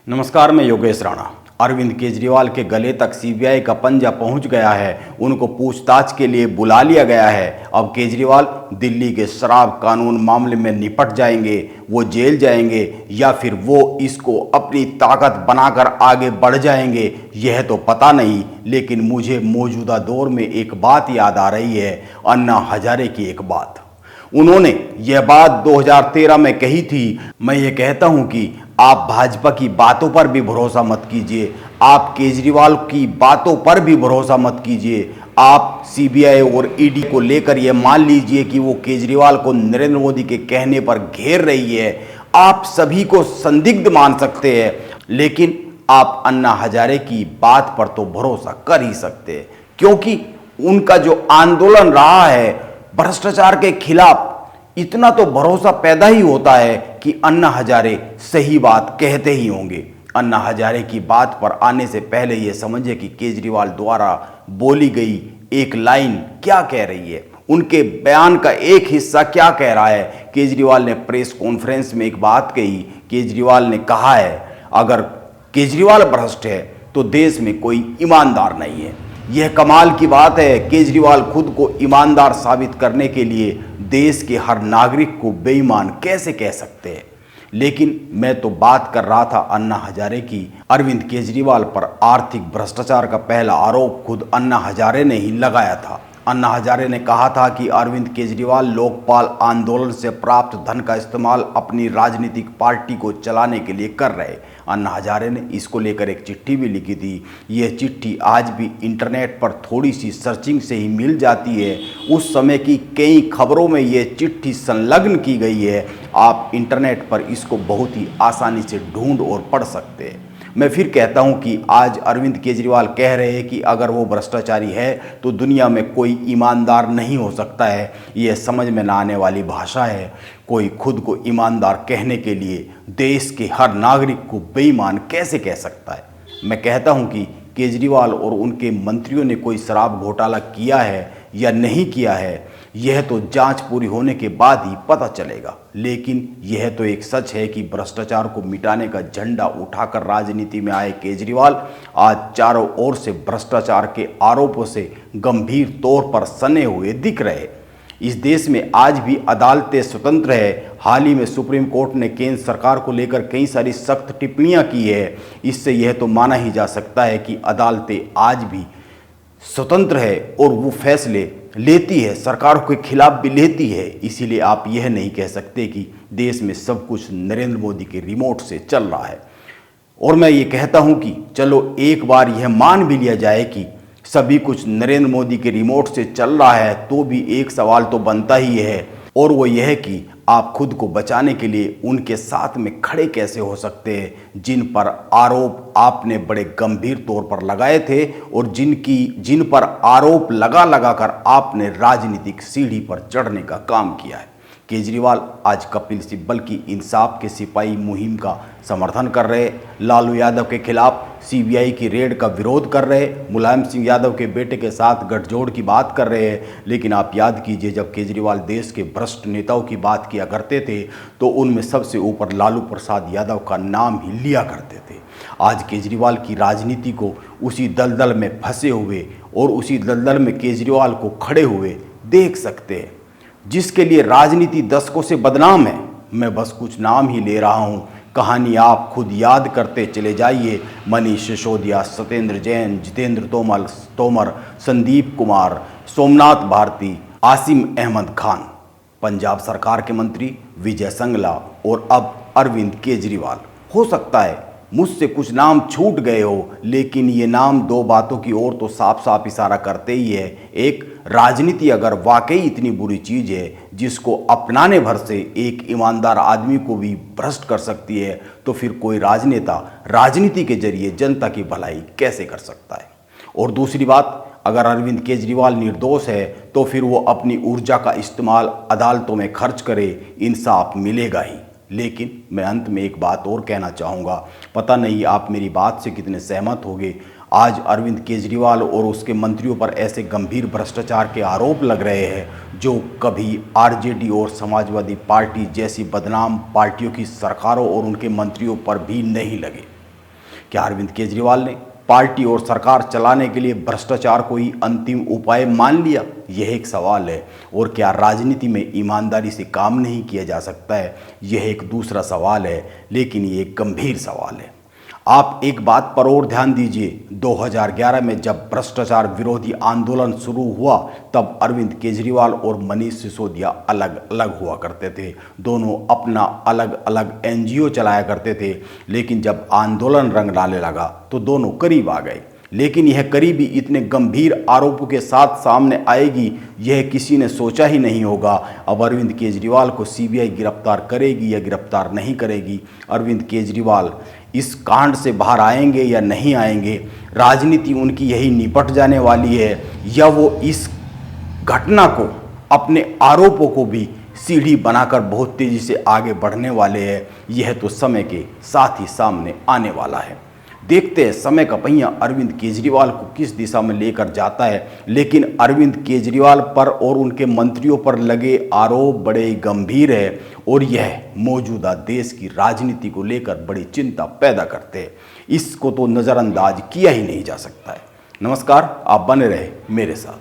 नमस्कार, मैं योगेश राणा। अरविंद केजरीवाल के गले तक सीबीआई का पंजा पहुंच गया है। उनको पूछताछ के लिए बुला लिया गया है। अब केजरीवाल दिल्ली के शराब कानून मामले में निपट जाएंगे, वो जेल जाएंगे या फिर वो इसको अपनी ताकत बनाकर आगे बढ़ जाएंगे, यह तो पता नहीं। लेकिन मुझे मौजूदा दौर में एक बात याद आ रही है, अन्ना हजारे की एक बात। उन्होंने यह बात 2013 में कही थी। मैं ये कहता हूं कि आप भाजपा की बातों पर भी भरोसा मत कीजिए, आप केजरीवाल की बातों पर भी भरोसा मत कीजिए। आप सीबीआई और ईडी को लेकर यह मान लीजिए कि वो केजरीवाल को नरेंद्र मोदी के कहने पर घेर रही है। आप सभी को संदिग्ध मान सकते हैं, लेकिन आप अन्ना हजारे की बात पर तो भरोसा कर ही सकते हैं, क्योंकि उनका जो आंदोलन रहा है भ्रष्टाचार के खिलाफ, इतना तो भरोसा पैदा ही होता है कि अन्ना हजारे सही बात कहते ही होंगे। अन्ना हजारे की बात पर आने से पहले यह समझे कि केजरीवाल द्वारा बोली गई एक लाइन क्या कह रही है, उनके बयान का एक हिस्सा क्या कह रहा है। केजरीवाल ने प्रेस कॉन्फ्रेंस में एक बात कही। केजरीवाल ने कहा है, अगर केजरीवाल भ्रष्ट है तो देश में कोई ईमानदार नहीं है। यह कमाल की बात है। केजरीवाल खुद को ईमानदार साबित करने के लिए देश के हर नागरिक को बेईमान कैसे कह सकते हैं। लेकिन मैं तो बात कर रहा था अन्ना हजारे की। अरविंद केजरीवाल पर आर्थिक भ्रष्टाचार का पहला आरोप खुद अन्ना हजारे ने ही लगाया था। अन्ना हजारे ने कहा था कि अरविंद केजरीवाल लोकपाल आंदोलन से प्राप्त धन का इस्तेमाल अपनी राजनीतिक पार्टी को चलाने के लिए कर रहे। अन्ना हजारे ने इसको लेकर एक चिट्ठी भी लिखी थी। यह चिट्ठी आज भी इंटरनेट पर थोड़ी सी सर्चिंग से ही मिल जाती है। उस समय की कई खबरों में यह चिट्ठी संलग्न की गई है। आप इंटरनेट पर इसको बहुत ही आसानी से ढूंढ और पढ़ सकते हैं। मैं फिर कहता हूं कि आज अरविंद केजरीवाल कह रहे हैं कि अगर वो भ्रष्टाचारी है तो दुनिया में कोई ईमानदार नहीं हो सकता है। यह समझ में ना आने वाली भाषा है। कोई खुद को ईमानदार कहने के लिए देश के हर नागरिक को बेईमान कैसे कह सकता है। मैं कहता हूं कि केजरीवाल और उनके मंत्रियों ने कोई शराब घोटाला किया है या नहीं किया है, यह तो जांच पूरी होने के बाद ही पता चलेगा। लेकिन यह तो एक सच है कि भ्रष्टाचार को मिटाने का झंडा उठाकर राजनीति में आए केजरीवाल आज चारों ओर से भ्रष्टाचार के आरोपों से गंभीर तौर पर सने हुए दिख रहे। इस देश में आज भी अदालतें स्वतंत्र है। हाल ही में सुप्रीम कोर्ट ने केंद्र सरकार को लेकर कई सारी सख्त टिप्पणियां की है। इससे यह तो माना ही जा सकता है कि अदालतें आज भी स्वतंत्र है और वो फैसले लेती है, सरकार के खिलाफ भी लेती है। इसीलिए आप यह नहीं कह सकते कि देश में सब कुछ नरेंद्र मोदी के रिमोट से चल रहा है। और मैं ये कहता हूं कि चलो एक बार यह मान भी लिया जाए कि सभी कुछ नरेंद्र मोदी के रिमोट से चल रहा है, तो भी एक सवाल तो बनता ही है, और वो यह है कि आप खुद को बचाने के लिए उनके साथ में खड़े कैसे हो सकते हैं जिन पर आरोप आपने बड़े गंभीर तौर पर लगाए थे और जिन पर आरोप लगा कर आपने राजनीतिक सीढ़ी पर चढ़ने का काम किया है। केजरीवाल आज कपिल सिब्बल की इंसाफ के सिपाही मुहिम का समर्थन कर रहे, लालू यादव के खिलाफ सीबीआई की रेड का विरोध कर रहे, मुलायम सिंह यादव के बेटे के साथ गठजोड़ की बात कर रहे हैं। लेकिन आप याद कीजिए, जब केजरीवाल देश के भ्रष्ट नेताओं की बात किया करते थे तो उनमें सबसे ऊपर लालू प्रसाद यादव का नाम ही लिया करते थे। आज केजरीवाल की राजनीति को उसी दलदल में फंसे हुए और उसी दलदल में केजरीवाल को खड़े हुए देख सकते हैं, जिसके लिए राजनीति दशकों से बदनाम है। मैं बस कुछ नाम ही ले रहा हूं, कहानी आप खुद याद करते चले जाइए। मनीष सिसोदिया, सत्येंद्र जैन, जितेंद्र तोमर, संदीप कुमार, सोमनाथ भारती, आसिम अहमद खान, पंजाब सरकार के मंत्री विजय संगला और अब अरविंद केजरीवाल। हो सकता है मुझसे कुछ नाम छूट गए हो, लेकिन ये नाम दो बातों की ओर तो साफ साफ इशारा करते ही है। एक, राजनीति अगर वाकई इतनी बुरी चीज़ है जिसको अपनाने भर से एक ईमानदार आदमी को भी भ्रष्ट कर सकती है, तो फिर कोई राजनेता राजनीति के जरिए जनता की भलाई कैसे कर सकता है। और दूसरी बात, अगर अरविंद केजरीवाल निर्दोष है तो फिर वो अपनी ऊर्जा का इस्तेमाल अदालतों में खर्च करे, इंसाफ मिलेगा ही। लेकिन मैं अंत में एक बात और कहना चाहूँगा, पता नहीं आप मेरी बात से कितने सहमत होंगे। आज अरविंद केजरीवाल और उसके मंत्रियों पर ऐसे गंभीर भ्रष्टाचार के आरोप लग रहे हैं जो कभी आरजेडी और समाजवादी पार्टी जैसी बदनाम पार्टियों की सरकारों और उनके मंत्रियों पर भी नहीं लगे। क्या अरविंद केजरीवाल ने पार्टी और सरकार चलाने के लिए भ्रष्टाचार को ही अंतिम उपाय मान लिया? यह एक सवाल है। और क्या राजनीति में ईमानदारी से काम नहीं किया जा सकता है? यह एक दूसरा सवाल है, लेकिन ये एक गंभीर सवाल है। आप एक बात पर और ध्यान दीजिए, 2011 में जब भ्रष्टाचार विरोधी आंदोलन शुरू हुआ तब अरविंद केजरीवाल और मनीष सिसोदिया अलग अलग हुआ करते थे। दोनों अपना अलग अलग एनजीओ चलाया करते थे, लेकिन जब आंदोलन रंग लाने लगा तो दोनों करीब आ गए। लेकिन यह करीबी इतने गंभीर आरोपों के साथ सामने आएगी, यह किसी ने सोचा ही नहीं होगा। अब अरविंद केजरीवाल को सीबीआई गिरफ्तार करेगी या गिरफ्तार नहीं करेगी? अरविंद केजरीवाल इस कांड से बाहर आएंगे या नहीं आएंगे? राजनीति उनकी यही निपट जाने वाली है, या वो इस घटना को, अपने आरोपों को भी सीढ़ी बनाकर बहुत तेजी से आगे बढ़ने वाले हैं? यह तो समय के साथ ही सामने आने वाला है। देखते हैं समय का पहिया अरविंद केजरीवाल को किस दिशा में लेकर जाता है। लेकिन अरविंद केजरीवाल पर और उनके मंत्रियों पर लगे आरोप बड़े गंभीर है और यह मौजूदा देश की राजनीति को लेकर बड़ी चिंता पैदा करते हैं। इसको तो नज़रअंदाज किया ही नहीं जा सकता है। नमस्कार, आप बने रहे मेरे साथ।